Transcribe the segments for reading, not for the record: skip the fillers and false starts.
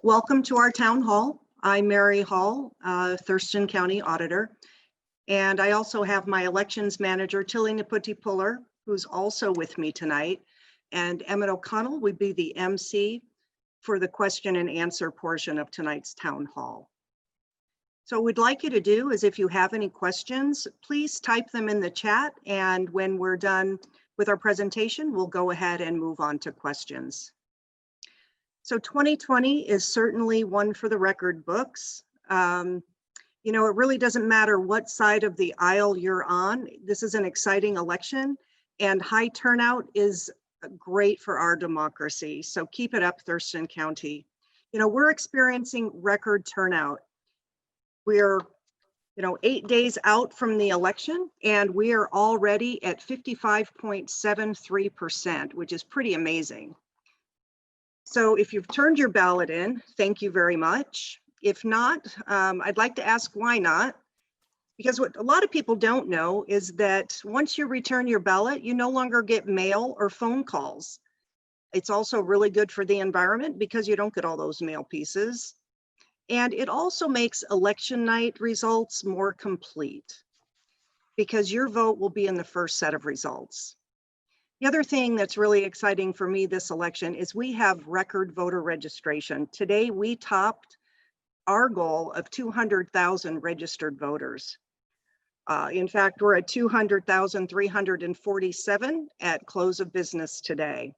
Welcome to our town hall. I'm Mary Hall, Thurston County Auditor, and I also have my elections manager, Tilly Naputi-Puller, who's also with me tonight, and Emmett O'Connell would be the MC for the question and answer portion of tonight's town hall. So what we'd like you to do is if you have any questions, please type them in the chat, and when we're done with our presentation, we'll go ahead and move on to questions. So 2020 is certainly one for the record books. You know, it really doesn't matter what side of the aisle you're on. This is an exciting election, and high turnout is great for our democracy. So keep it up, Thurston County. You know, we're experiencing record turnout. We're 8 days out from the election, and we are already at 55.73%, which is pretty amazing. So if you've turned your ballot in, thank you very much. If not, I'd like to ask why not? Because what a lot of people don't know is that once you return your ballot, you no longer get mail or phone calls. It's also really good for the environment because you don't get all those mail pieces. And it also makes election night results more complete because your vote will be in the first set of results. The other thing that's really exciting for me this election is we have record voter registration. Today, we topped our goal of 200,000 registered voters. In fact, we're at 200,347 at close of business today.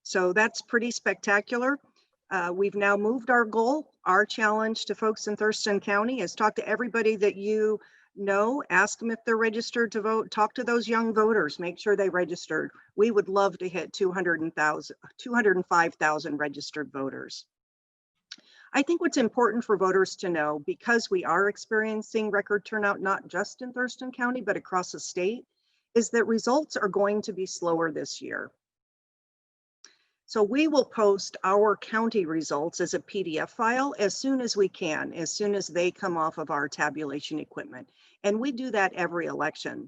So that's pretty spectacular. We've now moved our goal. Our challenge to folks in Thurston County is talk to everybody that you know, ask them if they're registered to vote, talk to those young voters, make sure they registered. We would love to hit 205,000 registered voters. I think what's important for voters to know, because we are experiencing record turnout, not just in Thurston County, but across the state, is that results are going to be slower this year. So we will post our county results as a PDF file as soon as we can, as soon as they come off of our tabulation equipment. And we do that every election.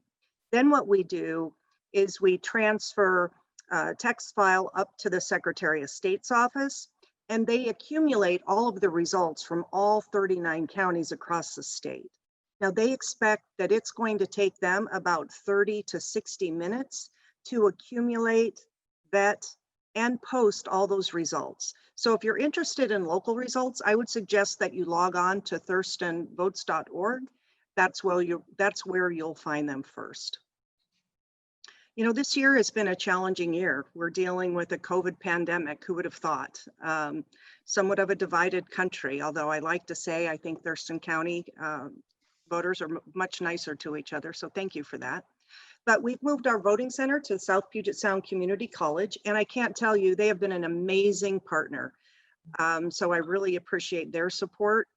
Then what we do is we transfer a text file up to the Secretary of State's office, and they accumulate all of the results from all 39 counties across the state. Now they expect that it's going to take them about 30 to 60 minutes to accumulate, vet, and post all those results. So if you're interested in local results, I would suggest that you log on to thurstonvotes.org. That's where you'll find them first. You know, this year has been a challenging year. We're dealing with a COVID pandemic. Who would have thought? Somewhat of a divided country, although I like to say I think Thurston County voters are much nicer to each other. So thank you for that. But we've moved our voting center to South Puget Sound Community College, and I can't tell you, they have been an amazing partner. So I really appreciate their support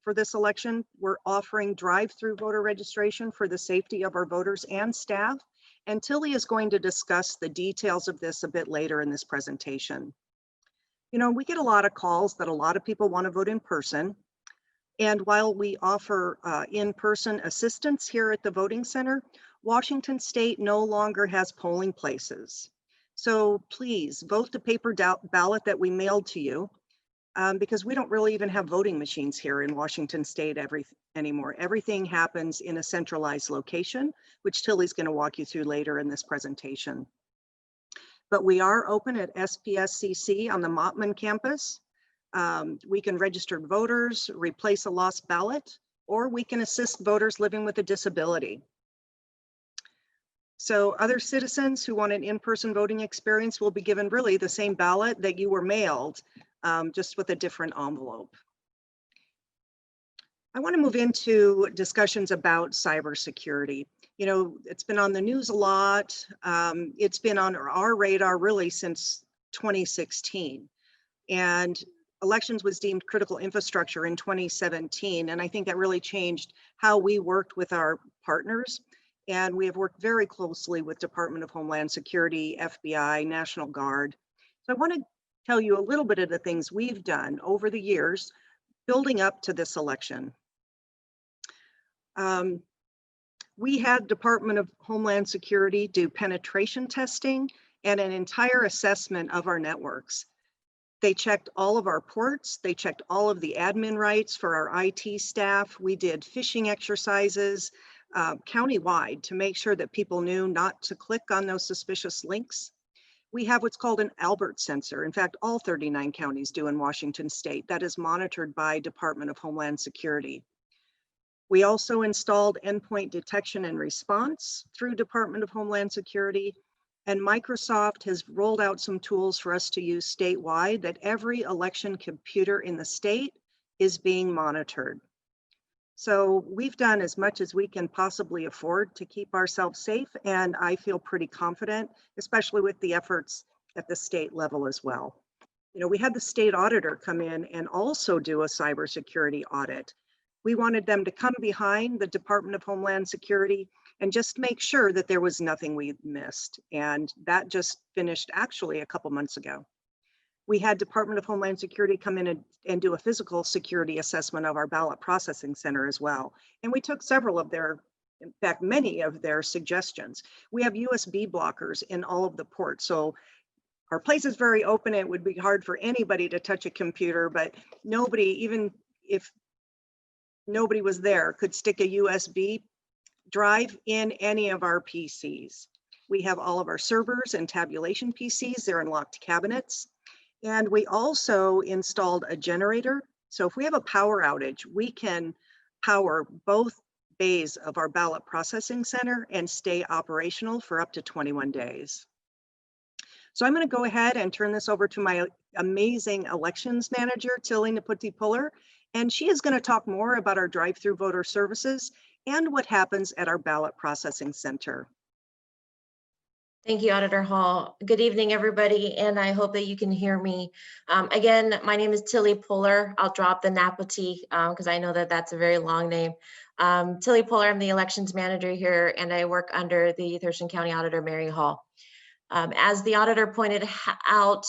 for this election. We're offering drive-through voter registration for the safety of our voters and staff, and Tilly is going to discuss the details of this a bit later in this presentation. You know, we get a lot of calls that a lot of people want to vote in person. And while we offer in-person assistance here at the voting center, Washington State no longer has polling places. So please vote the paper ballot that we mailed to you because we don't really even have voting machines here in Washington State anymore. Everything happens in a centralized location, which Tilly's going to walk you through later in this presentation. But we are open at SPSCC on the Mottman campus. We can register voters, replace a lost ballot, or we can assist voters living with a disability. So other citizens who want an in-person voting experience will be given really the same ballot that you were mailed, just with a different envelope. I want to move into discussions about cybersecurity. You know, it's been on the news a lot. It's been on our radar really since 2016. And elections was deemed critical infrastructure in 2017. And I think that really changed how we worked with our partners. And we have worked very closely with Department of Homeland Security, FBI, National Guard. So I want to tell you a little bit of the things we've done over the years building up to this election. We had Department of Homeland Security do penetration testing and an entire assessment of our networks. They checked all of our ports. They checked all of the admin rights for our IT staff. We did phishing exercises countywide to make sure that people knew not to click on those suspicious links. We have what's called an Albert sensor. In fact, all 39 counties do in Washington state. That is monitored by Department of Homeland Security. We also installed endpoint detection and response through Department of Homeland Security. And Microsoft has rolled out some tools for us to use statewide that every election computer in the state is being monitored. So we've done as much as we can possibly afford to keep ourselves safe, and I feel pretty confident, especially with the efforts at the state level as well. You know, we had the state auditor come in and also do a cybersecurity audit. We wanted them to come behind the Department of Homeland Security and just make sure that there was nothing we missed. And that just finished actually a couple months ago. We had Department of Homeland Security come in and do a physical security assessment of our ballot processing center as well. And we took several of their, in fact, many of their suggestions. We have USB blockers in all of the ports. So our place is very open. It would be hard for anybody to touch a computer, but nobody, even if nobody was there, could stick a USB drive in any of our PCs. We have all of our servers and tabulation PCs. They're in locked cabinets. And we also installed a generator. So if we have a power outage, we can power both bays of our ballot processing center and stay operational for up to 21 days. So I'm going to go ahead and turn this over to my amazing elections manager, Tilly Naputi-Puller, and she is going to talk more about our drive-through voter services and what happens at our ballot processing center. Thank you, Auditor Hall. Good evening, everybody, and I hope that you can hear me. Again, my name is Tilly Puller. I'll drop the Naputi because I know that that's a very long name. Tilly Puller, I'm the elections manager here, and I work under the Thurston County Auditor, Mary Hall. As the auditor pointed out,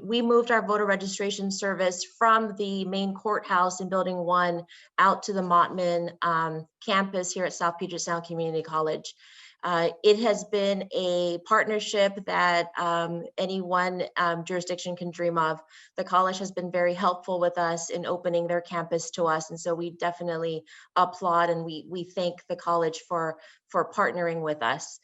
we moved our voter registration service from the main courthouse in Building 1 out to the Mottman campus here at South Puget Sound Community College. It has been a partnership that any one jurisdiction can dream of. The college has been very helpful with us in opening their campus to us, and so we definitely applaud and we thank the college for partnering with us.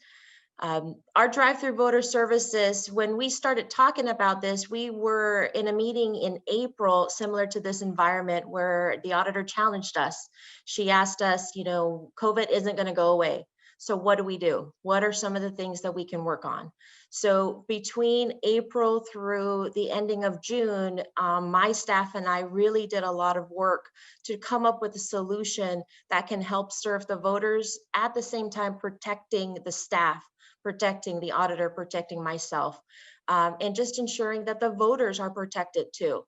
Our drive-through voter services, when we started talking about this, we were in a meeting in April, similar to this environment, where the auditor challenged us. She asked us, you know, COVID isn't going to go away. So what do we do? What are some of the things that we can work on? So between April through the ending of June, my staff and I really did a lot of work to come up with a solution that can help serve the voters at the same time protecting the staff, protecting the auditor, protecting myself, and just ensuring that the voters are protected too.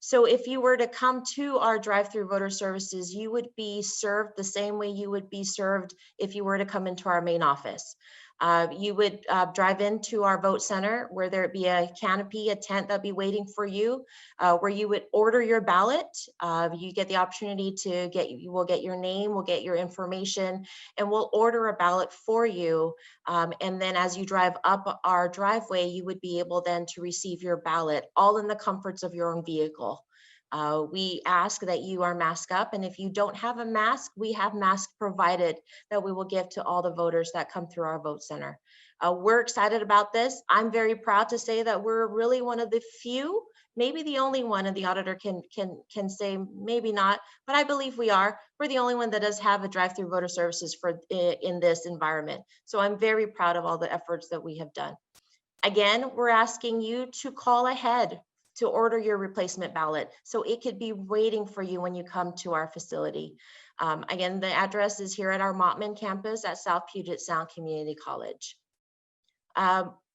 So if you were to come to our drive-through voter services, you would be served the same way you would be served if you were to come into our main office. You would drive into our vote center where there'd be a canopy, a tent that'd be waiting for you, where you would order your ballot. You get the opportunity to we'll get your name, we'll get your information, and we'll order a ballot for you. And then as you drive up our driveway, you would be able then to receive your ballot, all in the comforts of your own vehicle. We ask that you are masked up, and if you don't have a mask, we have masks provided that we will give to all the voters that come through our vote center. We're excited about this. I'm very proud to say that we're really one of the few, maybe the only one, and the auditor can say maybe not, but I believe we are. We're the only one that does have a drive-through voter services in this environment. So I'm very proud of all the efforts that we have done. Again, we're asking you to call ahead to order your replacement ballot so it could be waiting for you when you come to our facility. Again, the address is here at our Mottman campus at South Puget Sound Community College.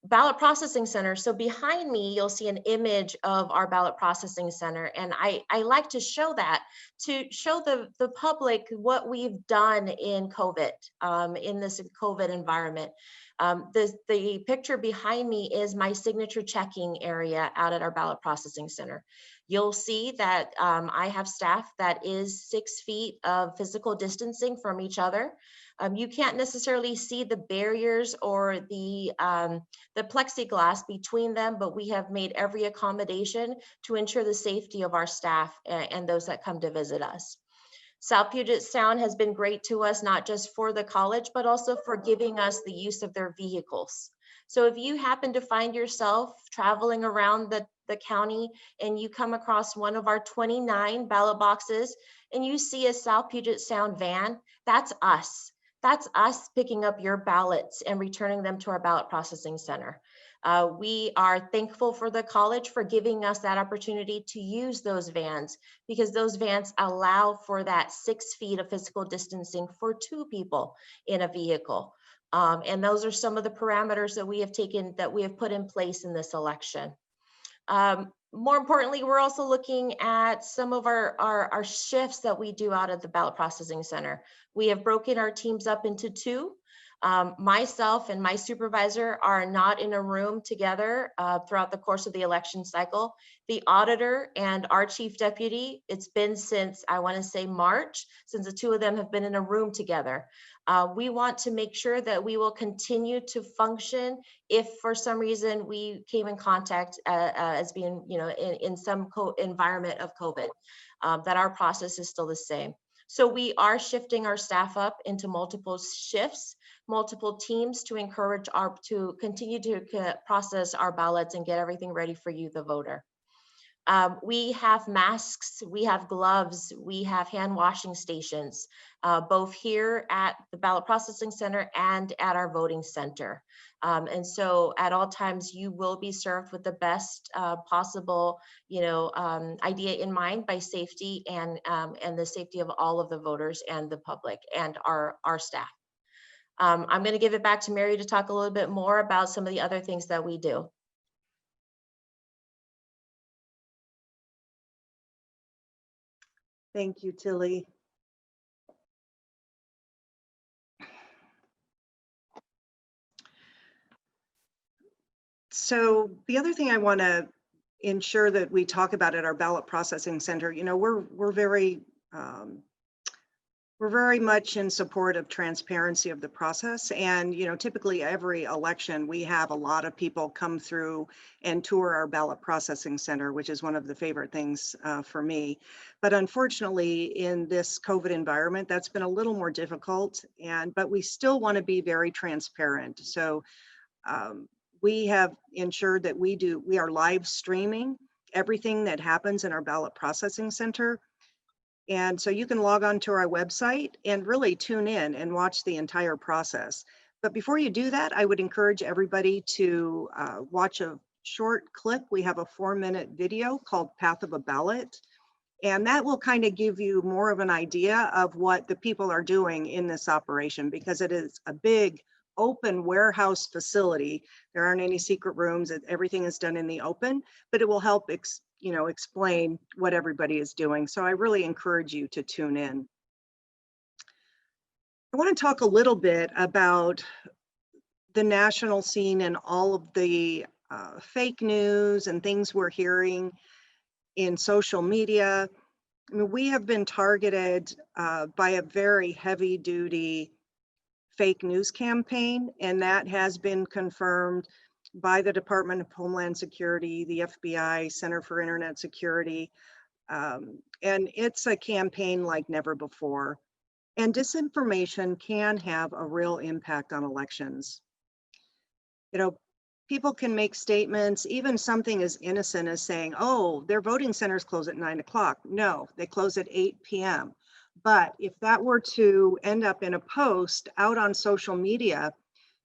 Ballot processing center. So behind me, you'll see an image of our ballot processing center. And I like to show that to show the public what we've done in COVID, in this COVID environment. The picture behind me is my signature checking area out at our ballot processing center. You'll see that I have staff that is 6 feet of physical distancing from each other. You can't necessarily see the barriers or the plexiglass between them, but we have made every accommodation to ensure the safety of our staff and those that come to visit us. South Puget Sound has been great to us, not just for the college, but also for giving us the use of their vehicles. So if you happen to find yourself traveling around the county and you come across one of our 29 ballot boxes and you see a South Puget Sound van, that's us. That's us picking up your ballots and returning them to our ballot processing center. We are thankful for the college for giving us that opportunity to use those vans, because those vans allow for that 6 feet of physical distancing for 2 people in a vehicle. And those are some of the parameters that we have put in place in this election. More importantly, we're also looking at some of our shifts that we do out at the ballot processing center. We have broken our teams up into 2. Myself and my supervisor are not in a room together throughout the course of the election cycle. The auditor and our chief deputy, it's been since, I want to say March, since the 2 of them have been in a room together. We want to make sure that we will continue to function if for some reason we came in contact as being, in some environment of COVID, that our process is still the same. So we are shifting our staff up into multiple shifts, multiple teams to encourage to continue to process our ballots and get everything ready for you, the voter. We have masks, we have gloves, we have hand washing stations, both here at the ballot processing center and at our voting center. And so at all times you will be served with the best possible, idea in mind by safety and the safety of all of the voters and the public and our staff. I'm going to give it back to Mary to talk a little bit more about some of the other things that we do. Thank you, Tilly. So the other thing I want to ensure that we talk about at our ballot processing center, we're very much in support of transparency of the process. And, typically every election, we have a lot of people come through and tour our ballot processing center, which is one of the favorite things for me. But unfortunately, in this COVID environment, that's been a little more difficult. But we still want to be very transparent. So we have ensured that we are live streaming everything that happens in our ballot processing center. And so you can log on to our website and really tune in and watch the entire process. But before you do that, I would encourage everybody to watch a short clip. We have a 4-minute video called Path of a Ballot. And that will kind of give you more of an idea of what the people are doing in this operation, because it is a big open warehouse facility. There aren't any secret rooms. Everything is done in the open, but it will help explain what everybody is doing. So I really encourage you to tune in. I want to talk a little bit about the national scene and all of the fake news and things we're hearing in social media. I mean, we have been targeted by a very heavy duty fake news campaign, and that has been confirmed by the Department of Homeland Security, the FBI, Center for Internet Security, and it's a campaign like never before. And disinformation can have a real impact on elections. People can make statements, even something as innocent as saying, oh, their voting centers close at 9 o'clock. No, they close at 8 p.m. But if that were to end up in a post out on social media,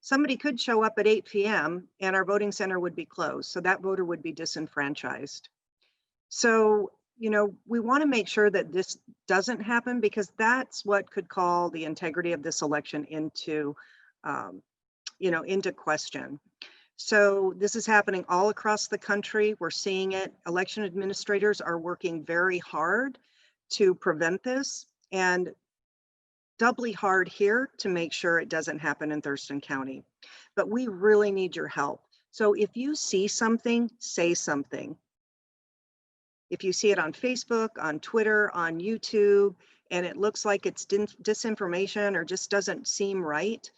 somebody could show up at 8 p.m. and our voting center would be closed. So that voter would be disenfranchised. So, we want to make sure that this doesn't happen, because that's what could call the integrity of this election into question. So this is happening all across the country. We're seeing it. Election administrators are working very hard to prevent this, and doubly hard here to make sure it doesn't happen in Thurston County. But we really need your help. So if you see something, say something. If you see it on Facebook, on Twitter, on YouTube, and it looks like it's disinformation or just doesn't seem right,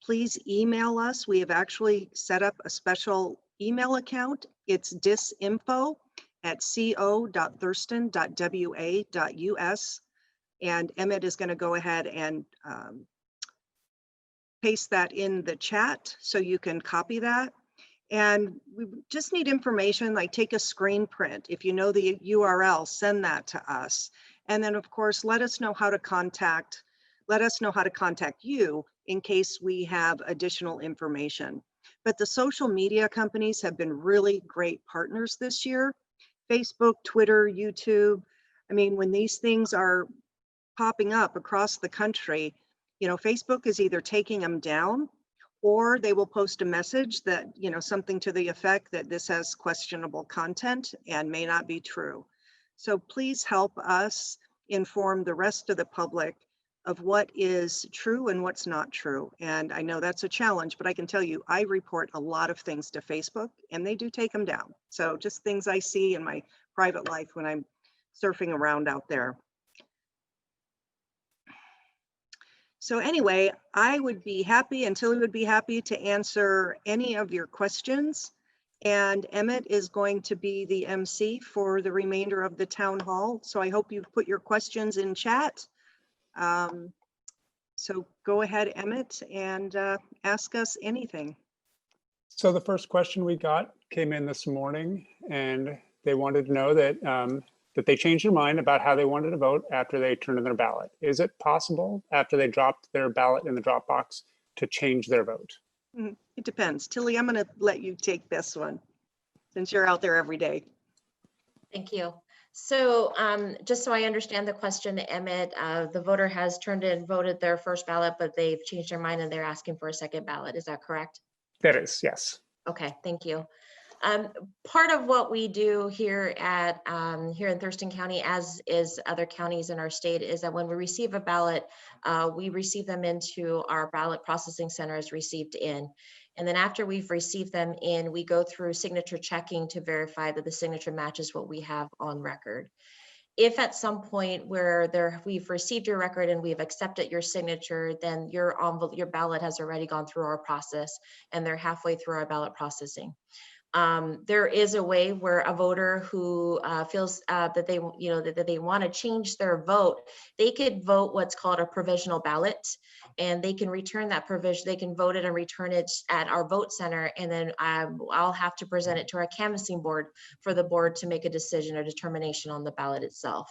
please email us. We have actually set up a special email account. It's disinfo@co.thurston.wa.us. And Emmett is going to go ahead and paste that in the chat so you can copy that. And we just need information, like take a screen print. If you know the URL, send that to us. And then of course, let us know how to contact you in case we have additional information. But the social media companies have been really great partners this year. Facebook, Twitter, YouTube. I mean, when these things are popping up across the country, you know, Facebook is either taking them down, or they will post a message that, you know, something to the effect that this has questionable content and may not be true. So please help us inform the rest of the public of what is true and what's not true. And I know that's a challenge, but I can tell you, I report a lot of things to Facebook and they do take them down. So just things I see in my private life when I'm surfing around out there. So anyway, I would be happy, and Tilly would be happy to answer any of your questions. And Emmett is going to be the MC for the remainder of the town hall. So I hope you've put your questions in chat. So go ahead, Emmett, and ask us anything. So the first question we got came in this morning, and they wanted to know that that they changed their mind about how they wanted to vote after they turned in their ballot. Is it possible after they dropped their ballot in the drop box to change their vote? It depends. Tilly, I'm going to let you take this one since you're out there every day. Thank you. So just so I understand the question, Emmett, the voter has turned in, voted their first ballot, but they've changed their mind and they're asking for a second ballot. Is that correct? That is, yes. Okay, thank you. Part of what we do here at here in Thurston County, as is other counties in our state, is that when we receive a ballot, we receive them into our ballot processing center as received in. And then after we've received them in, we go through signature checking to verify that the signature matches what we have on record. If at some point where we've received your record and we've accepted your signature, then your ballot has already gone through our process and they're halfway through our ballot processing. There is a way where a voter who feels that they, that they want to change their vote, they could vote what's called a provisional ballot, and they can return that provision. They can vote it and return it at our vote center, and then I'll have to present it to our canvassing board for the board to make a decision or determination on the ballot itself.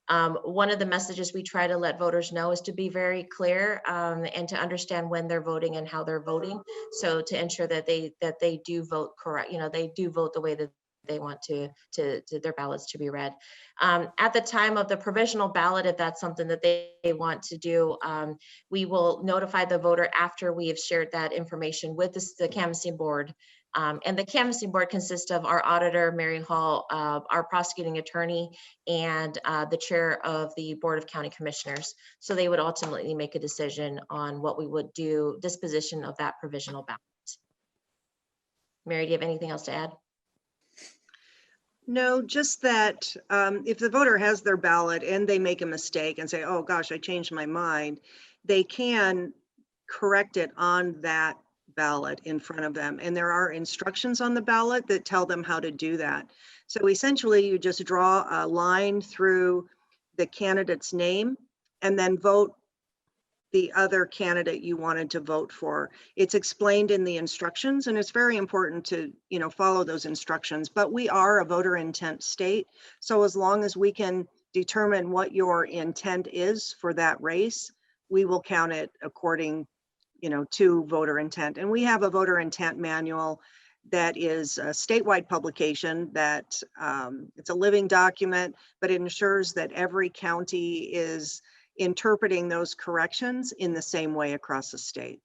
One of the messages we try to let voters know is to be very clear and to understand when they're voting and how they're voting. So to ensure that they do vote correct, they do vote the way that they want to their ballots to be read. At the time of the provisional ballot, if that's something that they want to do, we will notify the voter after we have shared that information with the canvassing board. And the canvassing board consists of our auditor, Mary Hall, our prosecuting attorney, and the chair of the Board of County Commissioners. So they would ultimately make a decision on what we would do, disposition of that provisional ballot. Mary, do you have anything else to add? No, just that if the voter has their ballot and they make a mistake and say, oh gosh, I changed my mind, they can correct it on that ballot in front of them. And there are instructions on the ballot that tell them how to do that. So essentially you just draw a line through the candidate's name and then vote the other candidate you wanted to vote for. It's explained in the instructions, and it's very important to, follow those instructions. But we are a voter intent state. So as long as we can determine what your intent is for that race, we will count it according to voter intent. And we have a voter intent manual that is a statewide publication that it's a living document, but it ensures that every county is interpreting those corrections in the same way across the state.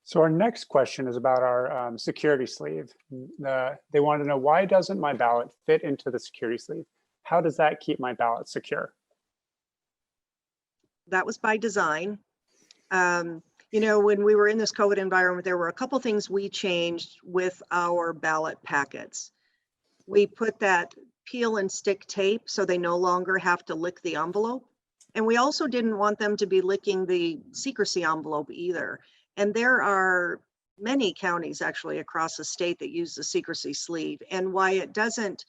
So our next question is about our security sleeve. They want to know, why doesn't my ballot fit into the security sleeve? How does that keep my ballot secure? That was by design. When we were in this COVID environment, there were a couple things we changed with our ballot packets. We put that peel and stick tape so they no longer have to lick the envelope. And we also didn't want them to be licking the secrecy envelope either. And there are many counties actually across the state that use the secrecy sleeve. And why it doesn't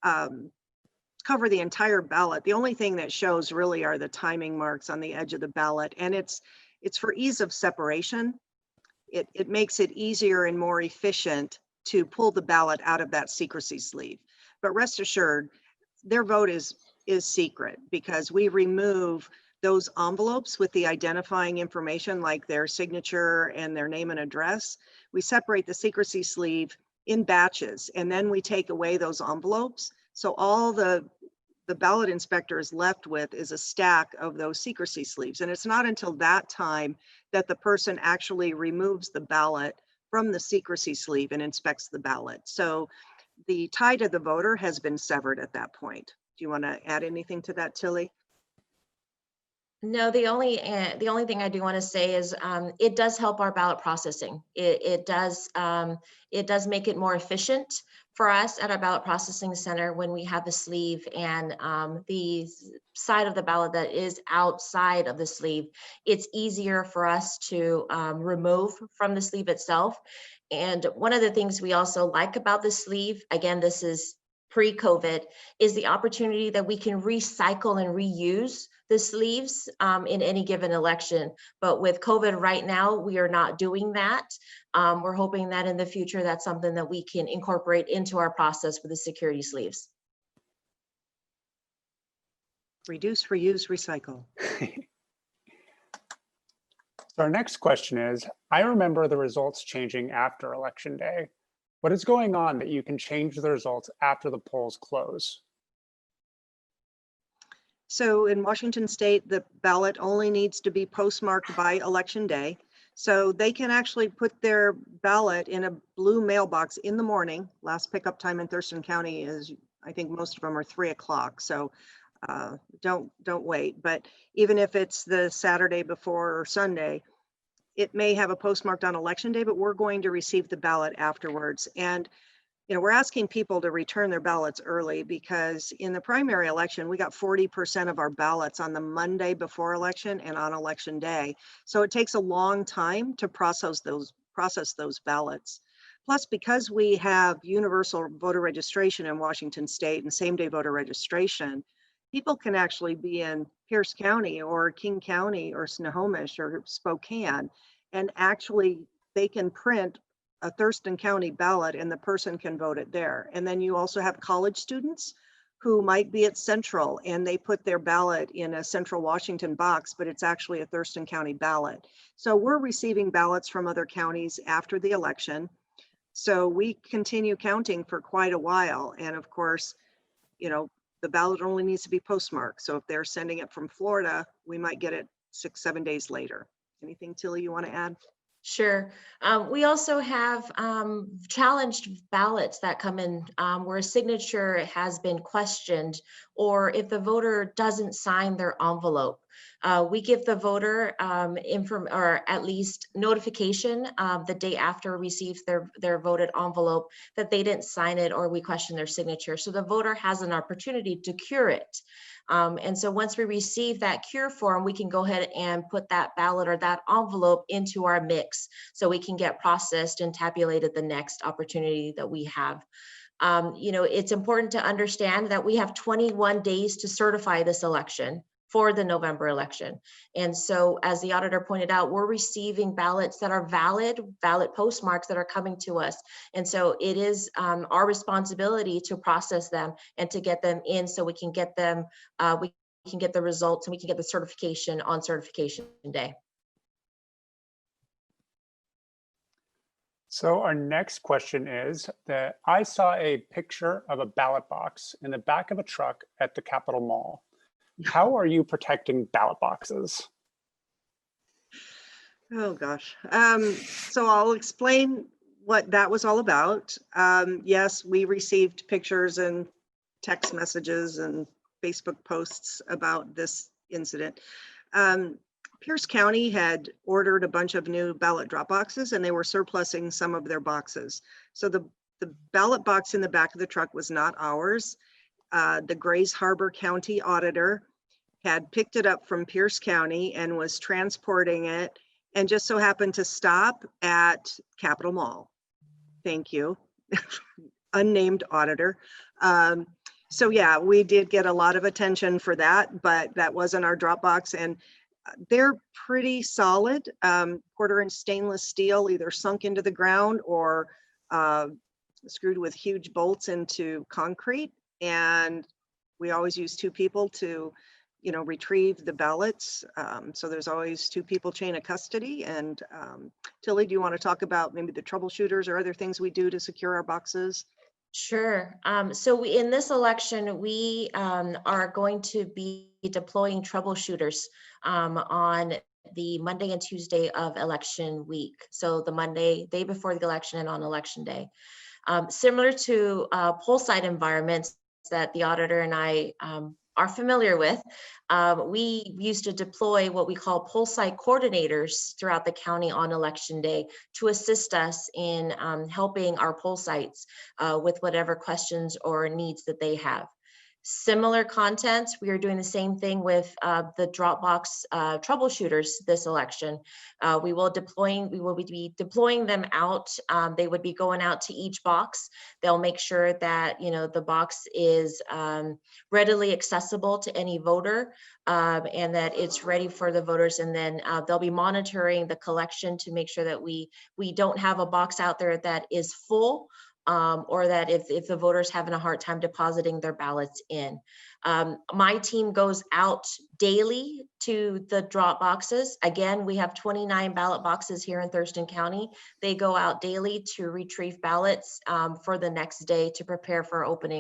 cover the entire ballot, the only thing that shows really are the timing marks on the edge of the ballot. And it's for ease of separation. It makes it easier and more efficient to pull the ballot out of that secrecy sleeve. But rest assured, their vote is secret because we remove those envelopes with the identifying information like their signature and their name and address. We separate the secrecy sleeve in batches, and then we take away those envelopes. So all the ballot inspector is left with is a stack of those secrecy sleeves. And it's not until that time that the person actually removes the ballot from the secrecy sleeve and inspects the ballot. So the tie to the voter has been severed at that point. Do you want to add anything to that, Tilly? No, the only thing I do want to say is it does help our ballot processing. It does make it more efficient for us at our ballot processing center when we have the sleeve and the side of the ballot that is outside of the sleeve. It's easier for us to remove from the sleeve itself. And one of the things we also like about the sleeve, again, this is pre-COVID, is the opportunity that we can recycle and reuse the sleeves in any given election. But with COVID right now, we are not doing that. We're hoping that in the future, that's something that we can incorporate into our process with the security sleeves. Reduce, reuse, recycle. So our next question is, I remember the results changing after Election Day. What is going on that you can change the results after the polls close? So in Washington State, the ballot only needs to be postmarked by Election Day. So they can actually put their ballot in a blue mailbox in the morning. Last pickup time in Thurston County is, I think most of them are 3 o'clock. So don't wait. But even if it's the Saturday before or Sunday, it may have a postmarked on Election Day, but we're going to receive the ballot afterwards. And we're asking people to return their ballots early because in the primary election, we got 40% of our ballots on the Monday before election and on Election Day. So it takes a long time to process those ballots. Plus, because we have universal voter registration in Washington State and same-day voter registration, people can actually be in Pierce County or King County or Snohomish or Spokane, and actually they can print a Thurston County ballot and the person can vote it there. And then you also have college students who might be at Central and they put their ballot in a Central Washington box, but it's actually a Thurston County ballot. So we're receiving ballots from other counties after the election. So we continue counting for quite a while. And of course, the ballot only needs to be postmarked. So if they're sending it from Florida, we might get it 6-7 days later. Anything, Tilly, you want to add? Sure. We also have challenged ballots that come in where a signature has been questioned, or if the voter doesn't sign their envelope. We give the voter or at least notification the day after receives their voted envelope that they didn't sign it or we question their signature. So the voter has an opportunity to cure it. And so once we receive that cure form, we can go ahead and put that ballot or that envelope into our mix so we can get processed and tabulated the next opportunity that we have. It's important to understand that we have 21 days to certify this election for the November election. And so as the auditor pointed out, we're receiving ballots that are valid postmarks that are coming to us. And so it is our responsibility to process them and to get them in so we can get them, we can get the results and we can get the certification on certification day. So our next question is that I saw a picture of a ballot box in the back of a truck at the Capitol Mall. How are you protecting ballot boxes? Oh gosh. So I'll explain what that was all about. Yes, we received pictures and text messages and Facebook posts about this incident. Pierce County had ordered a bunch of new ballot drop boxes and they were surplusing some of their boxes. So the the ballot box in the back of the truck was not ours. The Grays Harbor County Auditor had picked it up from Pierce County and was transporting it, and just so happened to stop at Capitol Mall. Thank you. Unnamed auditor. So yeah, we did get a lot of attention for that, but that wasn't our drop box, and they're pretty solid, 1/4-inch stainless steel, either sunk into the ground or screwed with huge bolts into concrete. And we always use 2 people to, you know, retrieve the ballots. So there's always 2 people chain of custody. And Tilly, do you want to talk about maybe the troubleshooters or other things we do to secure our boxes? Sure. So in this election, we are going to be deploying troubleshooters on the Monday and Tuesday of election week. So the Monday, day before the election, and on election day. Similar to poll site environments that the auditor and I are familiar with, we used to deploy what we call poll site coordinators throughout the county on election day to assist us in helping our poll sites with whatever questions or needs that they have. Similar content, we are doing the same thing with the Dropbox troubleshooters this election. We will be deploying them out. They would be going out to each box. They'll make sure that, you know, the box is readily accessible to any voter, and that it's ready for the voters. And then they'll be monitoring the collection to make sure that we don't have a box out there that is full, or that if the voters having a hard time depositing their ballots in. My team goes out daily to the drop boxes. Again, we have 29 ballot boxes here in Thurston County. They go out daily to retrieve ballots for the next day to prepare for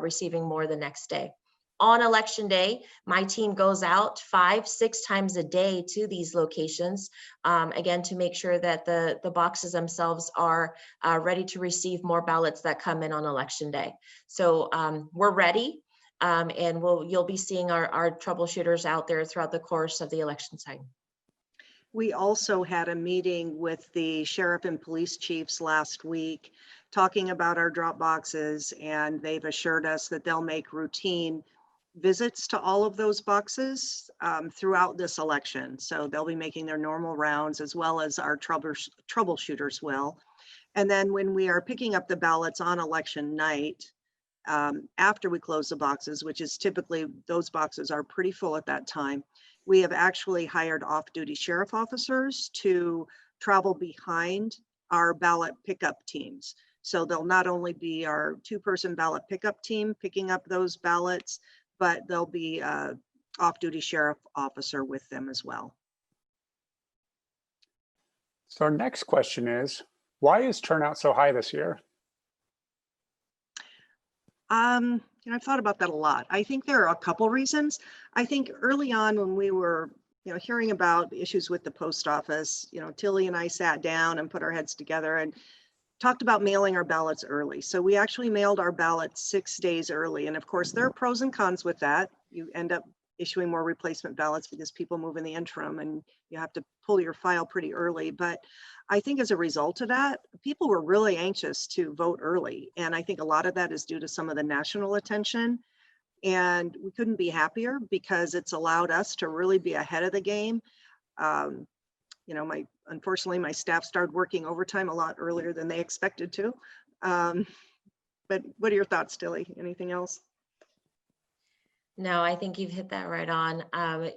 receiving more the next day. On election day, my team goes out 5-6 times a day to these locations, again, to make sure that the boxes themselves are ready to receive more ballots that come in on election day. So we're ready, and you'll be seeing our troubleshooters out there throughout the course of the election time. We also had a meeting with the sheriff and police chiefs last week talking about our drop boxes, and they've assured us that they'll make routine visits to all of those boxes throughout this election. So they'll be making their normal rounds, as well as our troubleshooters will. And then when we are picking up the ballots on election night, after we close the boxes, which is typically, those boxes are pretty full at that time, we have actually hired off-duty sheriff officers to travel behind our ballot pickup teams. So they'll not only be our 2-person ballot pickup team picking up those ballots, but there'll be an off-duty sheriff officer with them as well. So our next question is, why is turnout so high this year? You know, I've thought about that a lot. I think there are a couple reasons. I think early on when we were, you know, hearing about issues with the post office, you know, Tilly and I sat down and put our heads together and talked about mailing our ballots early. So we actually mailed our ballots 6 days early. And of course, there are pros and cons with that. You end up issuing more replacement ballots because people move in the interim and you have to pull your file pretty early. But I think as a result of that, people were really anxious to vote early. And I think a lot of that is due to some of the national attention. And we couldn't be happier because it's allowed us to really be ahead of the game. You know, unfortunately, my staff started working overtime a lot earlier than they expected to. But what are your thoughts, Tilly? Anything else? No, I think you've hit that right on.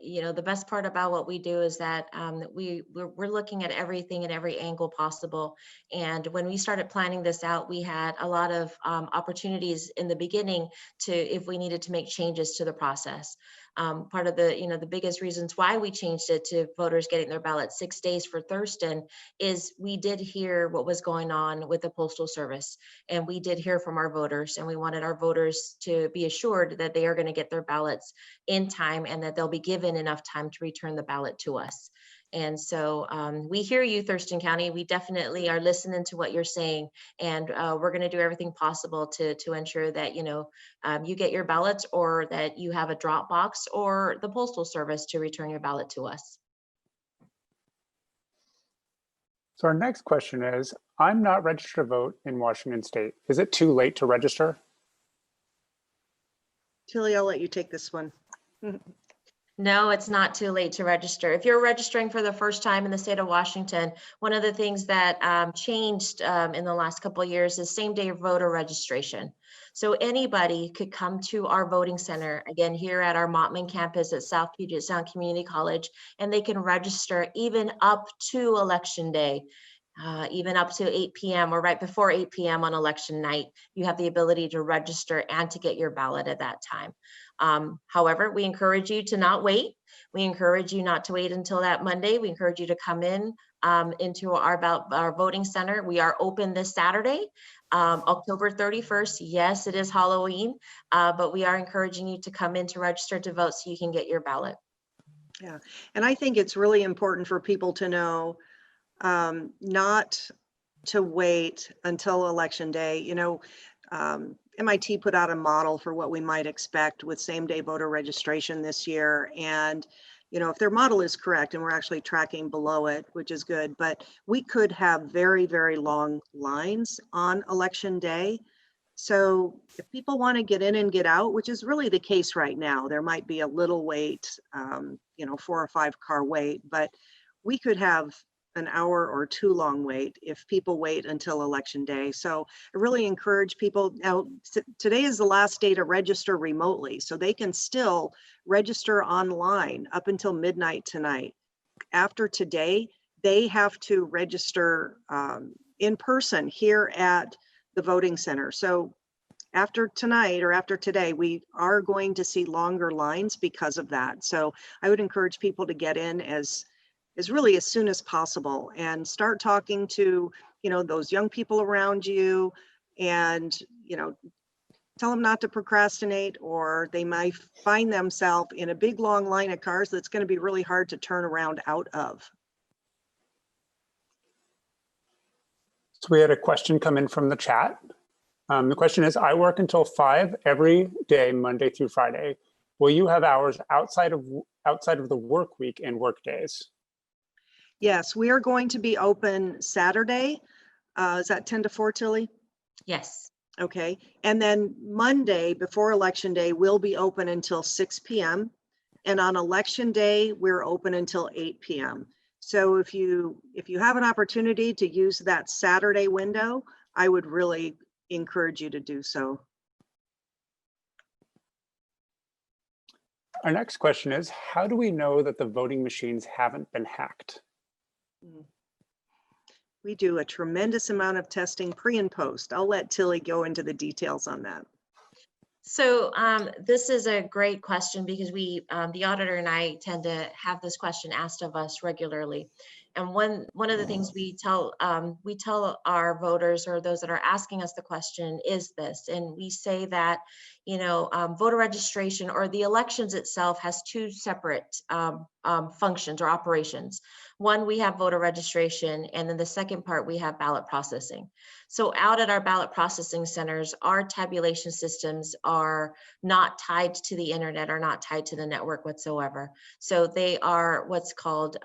You know, the best part about what we do is that we're looking at everything at every angle possible. And when we started planning this out, we had a lot of opportunities in the beginning if we needed to make changes to the process. Part of the biggest reasons why we changed it to voters getting their ballot 6 days for Thurston is we did hear what was going on with the Postal Service, and we did hear from our voters, and we wanted our voters to be assured that they are going to get their ballots in time and that they'll be given enough time to return the ballot to us. And so we hear you, Thurston County. We definitely are listening to what you're saying, and we're going to do everything possible to ensure that you get your ballots, or that you have a drop box or the Postal Service to return your ballot to us. So our next question is, I'm not registered to vote in Washington State. Is it too late to register? Tilly, I'll let you take this one. No, it's not too late to register. If you're registering for the first time in the state of Washington, one of the things that changed in the last couple of years is same-day voter registration. So anybody could come to our voting center, again, here at our Mottman campus at South Puget Sound Community College, and they can register even up to Election Day. Even up to 8 p.m. or right before 8 p.m. on election night, you have the ability to register and to get your ballot at that time. However, we encourage you to not wait. We encourage you not to wait until that Monday. We encourage you to come in into our voting center. We are open this Saturday, October 31st. Yes, it is Halloween, but we are encouraging you to come in to register to vote so you can get your ballot. Yeah, and I think it's really important for people to know not to wait until election day. You know, MIT put out a model for what we might expect with same-day voter registration this year. And, you know, if their model is correct, and we're actually tracking below it, which is good, but we could have very, very long lines on election day. So if people want to get in and get out, which is really the case right now, there might be a little wait, you know, 4 or 5 car wait, but we could have an hour or 2 long wait if people wait until election day. So I really encourage people. Now, today is the last day to register remotely, so they can still register online up until midnight tonight. After today, they have to register in person here at the voting center. So after tonight or after today, we are going to see longer lines because of that. So I would encourage people to get in as really as soon as possible and start talking to, you know, those young people around you, and, you know, tell them not to procrastinate, or they might find themselves in a big long line of cars that's going to be really hard to turn around out of. So we had a question come in from the chat. The question is, I work until 5 every day, Monday through Friday. Will you have hours outside of the work week and work days? Yes, we are going to be open Saturday. Is that 10 to 4, Tilly? Yes. Okay. And then Monday before election day, we'll be open until 6 p.m. And on election day, we're open until 8 p.m. So if you have an opportunity to use that Saturday window, I would really encourage you to do so. Our next question is, how do we know that the voting machines haven't been hacked? We do a tremendous amount of testing pre and post. I'll let Tilly go into the details on that. So this is a great question because we, the auditor and I, tend to have this question asked of us regularly. And one of the things we tell our voters, or those that are asking us the question, is this. And we say that, you know, voter registration or the elections itself has 2 separate functions or operations. One, we have voter registration, and then the second part, we have ballot processing. So out at our ballot processing centers, our tabulation systems are not tied to the internet, or not tied to the network whatsoever. So they are what's called,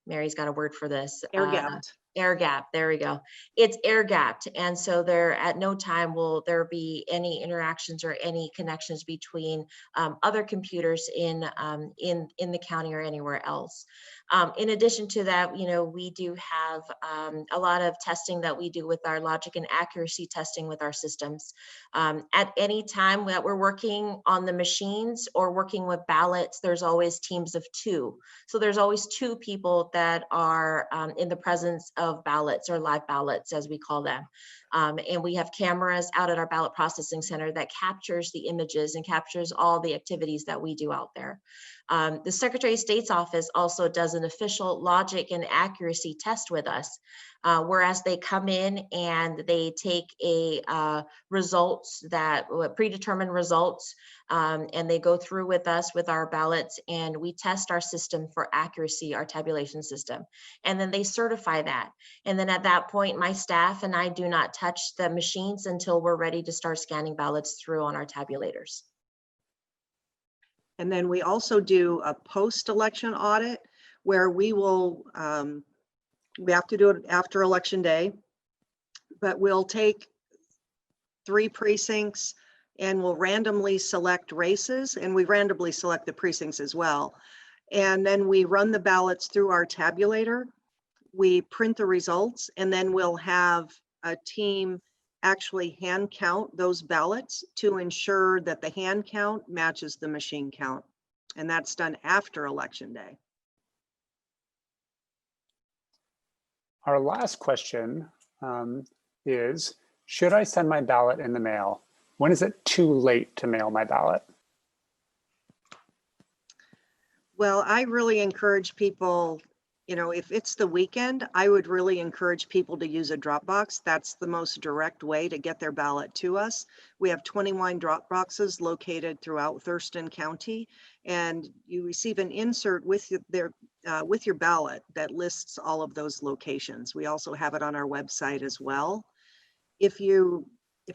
Mary's got a word for this. Air gapped. Air gap, there we go. It's air gapped. And so there at no time will there be any interactions or any connections between other computers in the county or anywhere else. In addition to that, you know, we do have a lot of testing that we do with our logic and accuracy testing with our systems. At any time that we're working on the machines or working with ballots, there's always teams of 2. So there's always 2 people that are in the presence of ballots, or live ballots as we call them. And we have cameras out at our ballot processing center that captures the images and captures all the activities that we do out there. The Secretary of State's office also does an official logic and accuracy test with us, whereas they come in and they take a results, that predetermined results, and they go through with us with our ballots, and we test our system for accuracy, our tabulation system, and then they certify that. And then at that point, my staff and I do not touch the machines until we're ready to start scanning ballots through on our tabulators. And then we also do a post-election audit where we will We have to do it after Election Day, but we'll take 3 precincts and we'll randomly select races, and we randomly select the precincts as well. And then we run the ballots through our tabulator. We print the results, and then we'll have a team actually hand count those ballots to ensure that the hand count matches the machine count. And that's done after Election Day. Our last question is, should I send my ballot in the mail? When is it too late to mail my ballot? Well, I really encourage people, you know, if it's the weekend, I would really encourage people to use a drop box. That's the most direct way to get their ballot to us. We have 21 drop boxes located throughout Thurston County, and you receive an insert with your ballot that lists all of those locations. We also have it on our website as well. If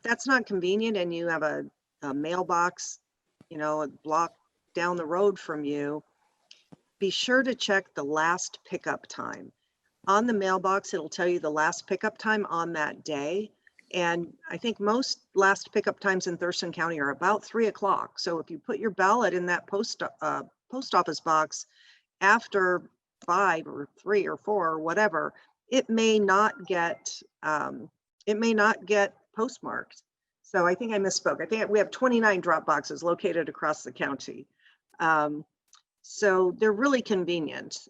that's not convenient and you have a mailbox, you know, a block down the road from you, be sure to check the last pickup time. On the mailbox, it'll tell you the last pickup time on that day. And I think most last pickup times in Thurston County are about 3 o'clock. So if you put your ballot in that post office box after 5 or 3 or 4 or whatever, it may not get postmarked. So I think I misspoke. I think we have 29 drop boxes located across the county. So they're really convenient.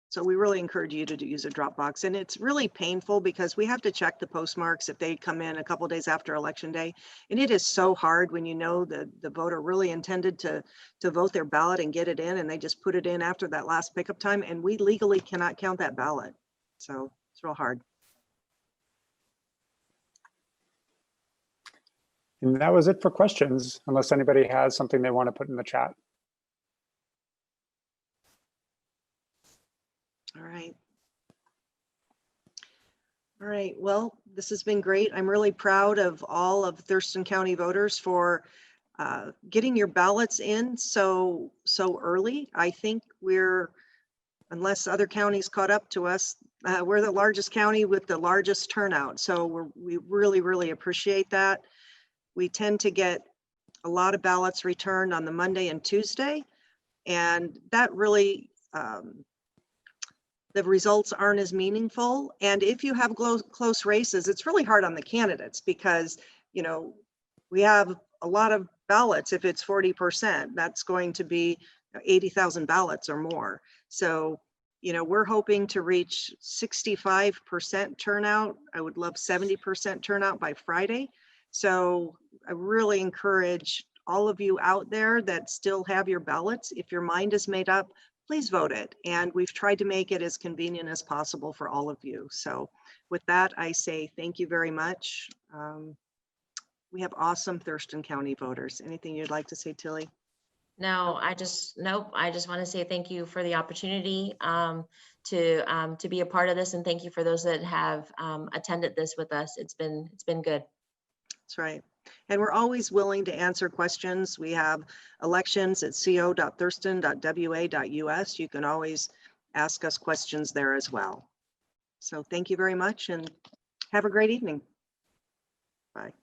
So we really encourage you to use a drop box. And it's really painful because we have to check the postmarks if they come in a couple of days after Election Day. And it is so hard when you know the voter really intended to vote their ballot and get it in, and they just put it in after that last pickup time, and we legally cannot count that ballot. So it's real hard. And that was it for questions, unless anybody has something they want to put in the chat. All right. All right, well, this has been great. I'm really proud of all of Thurston County voters for getting your ballots in so early. I think unless other counties caught up to us, we're the largest county with the largest turnout. So we really appreciate that. We tend to get a lot of ballots returned on the Monday and Tuesday, and that really, the results aren't as meaningful. And if you have close races, it's really hard on the candidates because, you know, we have a lot of ballots. If it's 40%, that's going to be 80,000 ballots or more. So, you know, we're hoping to reach 65% turnout. I would love 70% turnout by Friday. So I really encourage all of you out there that still have your ballots, if your mind is made up, please vote it. And we've tried to make it as convenient as possible for all of you. So with that, I say thank you very much. We have awesome Thurston County voters. Anything you'd like to say, Tilly? No, I just want to say thank you for the opportunity to be a part of this, and thank you for those that have attended this with us. It's been good. That's right. And we're always willing to answer questions. We have elections@co.thurston.wa.us. You can always ask us questions there as well. So thank you very much and have a great evening. Bye.